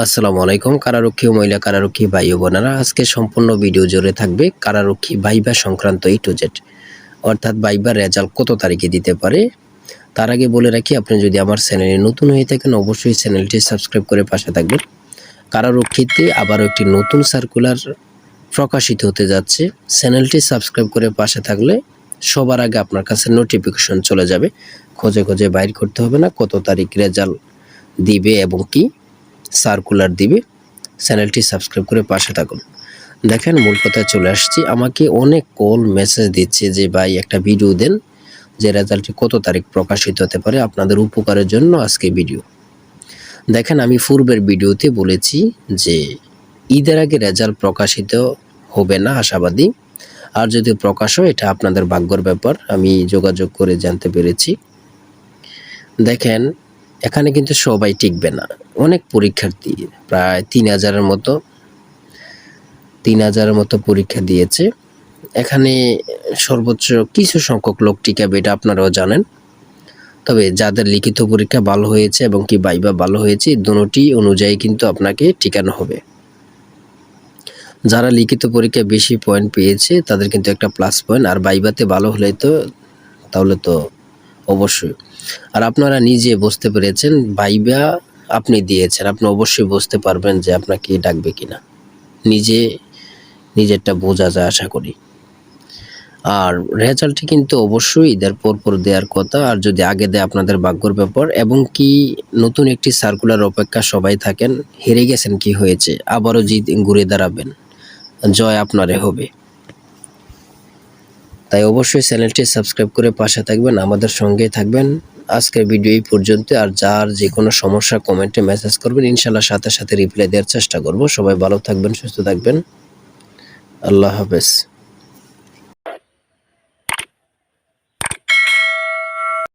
আসসালামু আলাইকুম। কারারক্ষী ও মহিলা কারারক্ষী ভাই ও বোনেরা, আজকে সম্পূর্ণ ভিডিও জুড়ে থাকবে কারারক্ষী ভাইবা সংক্রান্ত A to Z, অর্থাৎ ভাইবার রেজাল্ট কত তারিখে দিতে পারে। তার আগে বলে রাখি, আপনি যদি আমার চ্যানেলে নতুন হয়ে থাকেন অবশ্যই চ্যানেলটি সাবস্ক্রাইব করে পাশে থাকবেন। কারারক্ষীতে আবারও একটি নতুন সার্কুলার প্রকাশিত হতে যাচ্ছে। চ্যানেলটি সাবস্ক্রাইব করে পাশে থাকলে সবার আগে আপনার কাছে নোটিফিকেশন চলে যাবে। খোঁজে খোঁজে বাইর করতে হবে না কত তারিখ রেজাল্ট দিবে এবং কি সার্কুলার দিবে। চ্যানেলটি সাবস্ক্রাইব করে পাশে থাকুন। দেখেন, মূল কথায় চলে আসছি। আমাকে অনেক কল মেসেজ দিচ্ছে যে ভাই একটা ভিডিও দেন যে রেজাল্টটি কত তারিখ প্রকাশিত হতে পারে। আপনাদের উপকারের জন্য আজকে ভিডিও। দেখেন, আমি পূর্বের ভিডিওতে বলেছি যে ঈদের আগে রেজাল্ট প্রকাশিত হবে না, আশাবাদী। আর যদি প্রকাশ হয় এটা আপনাদের ভাগ্যের ব্যাপার, আমি যোগাযোগ করে জানতে পেরেছি। দেখেন, এখানে কিন্তু সবাই টিকবে না। অনেক পরীক্ষার্থী, প্রায় ৩,০০০-এর মতো পরীক্ষা দিয়েছে। এখানে সর্বোচ্চ কিছু সংখ্যক লোক টিকাবে, এটা আপনারাও জানেন। তবে যাদের লিখিত পরীক্ষা ভালো হয়েছে এবং কি ভাইবা ভালো হয়েছে, দুটি অনুযায়ী কিন্তু আপনাকে টিকানো হবে। যারা লিখিত পরীক্ষায় বেশি পয়েন্ট পেয়েছে তাদের কিন্তু একটা প্লাস পয়েন্ট, আর ভাইবাতে ভালো হলে তাহলে তো অবশ্যই। আর আপনারা নিজে বুঝতে পেরেছেন, ভাইবা আপনি দিয়েছেন, আপনি অবশ্যই বুঝতে পারবেন যে আপনাকে ডাকবে কিনা। নিজেরটা বোঝা যায় আশা করি। আর রেজাল্টটি কিন্তু অবশ্যই ঈদের পরপর দেওয়ার কথা, আর যদি আগে দেয় আপনাদের ভাগ্যের ব্যাপার। এবং কি নতুন একটি সার্কুলার অপেক্ষা সবাই থাকেন। হেরে গেছেন, কি হয়েছে, আবারও ঘুরে দাঁড়াবেন, জয় আপনারে হবে। তাই অবশ্যই চ্যানেলটি সাবস্ক্রাইব করে পাশে থাকবেন, আমাদের সঙ্গে থাকবেন। আজকের ভিডিও এই পর্যন্ত। আর যার যে কোনো সমস্যা কমেন্টে মেসেজ করবেন, ইনশাল্লাহ সাথে সাথে রিপ্লাই দেওয়ার চেষ্টা করব। সবাই ভালো থাকবেন, সুস্থ থাকবেন। আল্লাহ হাফেজ।